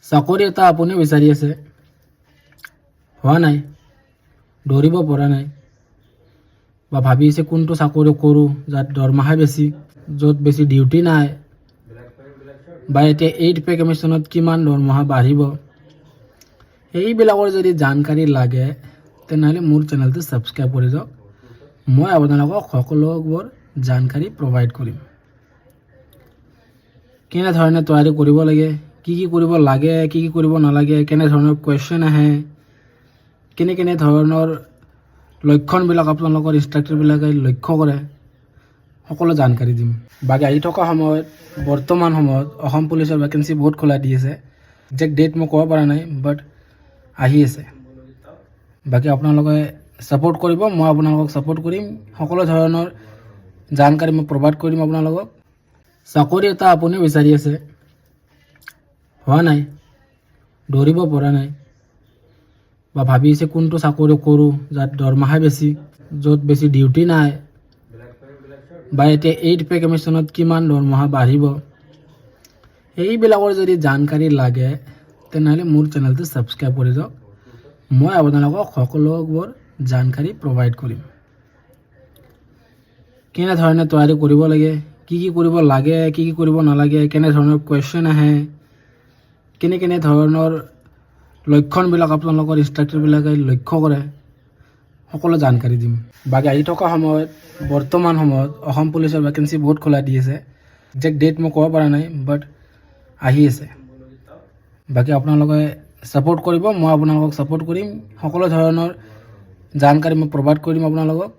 চাকৰি এটা আপুনি বিচাৰি আছে, হোৱা নাই, দৌৰিব পৰা নাই, বা ভাবি আছে কোনটো চাকৰি কৰোঁ যাত দৰমহা বেছি, য'ত বেছি ডিউটি নাই, বা এতিয়া 8 পে কমিশ্যনত কিমান দৰমহা বাঢ়িব, এইবিলাকৰ যদি জানকাৰী লাগে তেনেহ'লে মোৰ চেনেলটো ছাবস্ক্ৰাইব কৰি যাওক। মই আপোনালোকক সকলোবোৰ জানকাৰী প্ৰভাইড কৰিম। কেনেধৰণে তৈয়াৰী কৰিব লাগে, কি কৰিব লাগে, কি কৰিব নালাগে, কেনেধৰণৰ কুৱেশ্যন আহে, কেনে ধৰণৰ লক্ষণবিলাক আপোনালোকৰ ইনষ্ট্ৰাক্টৰবিলাকে লক্ষ্য কৰে, সকলো জানকাৰী দিম। বাকী আহি থকা সময়ত বৰ্তমান সময়ত অসম পুলিচৰ ভেকেঞ্চি বহুত খোলা দি আছে। একজেক্ট ডেট মই ক'ব পৰা নাই, বাট আহি আছে। বাকী আপোনালোকে ছাপোৰ্ট কৰিব, মই আপোনালোকক ছাপোৰ্ট কৰিম। সকলো ধৰণৰ জানকাৰী মই প্ৰভাইড কৰিম আপোনালোকক। চাকৰি এটা আপুনি বিচাৰি আছে, হোৱা নাই, দৌৰিব পৰা নাই, বা ভাবি আছে কোনটো চাকৰি কৰোঁ যাত দৰমহা বেছি, য'ত বেছি ডিউটি নাই, বা এতিয়া 8 পে কমিশ্যনত কিমান দৰমহা বাঢ়িব, এইবিলাকৰ যদি জানকাৰী লাগে তেনেহ'লে মোৰ চেনেলটো ছাবস্ক্ৰাইব কৰি যাওক। মই আপোনালোকক সকলোবোৰ জানকাৰী প্ৰভাইড কৰিম। কেনেধৰণে তৈয়াৰী কৰিব লাগে, কি কৰিব লাগে, কি কৰিব নালাগে, কেনেধৰণৰ কুৱেশ্যন আহে, কেনে ধৰণৰ লক্ষণবিলাক আপোনালোকৰ ইনষ্ট্ৰাক্টৰবিলাকে লক্ষ্য কৰে, সকলো জানকাৰী দিম। বাকী আহি থকা সময়ত বৰ্তমান সময়ত অসম পুলিচৰ ভেকেঞ্চি বহুত খোলা দি আছে। একজেক্ট ডেট মই ক'ব পৰা নাই, বাট আহি আছে। বাকী আপোনালোকে ছাপোৰ্ট কৰিব, মই আপোনালোকক ছাপোৰ্ট কৰিম। সকলো ধৰণৰ জানকাৰী মই প্ৰভাইড কৰিম আপোনালোকক।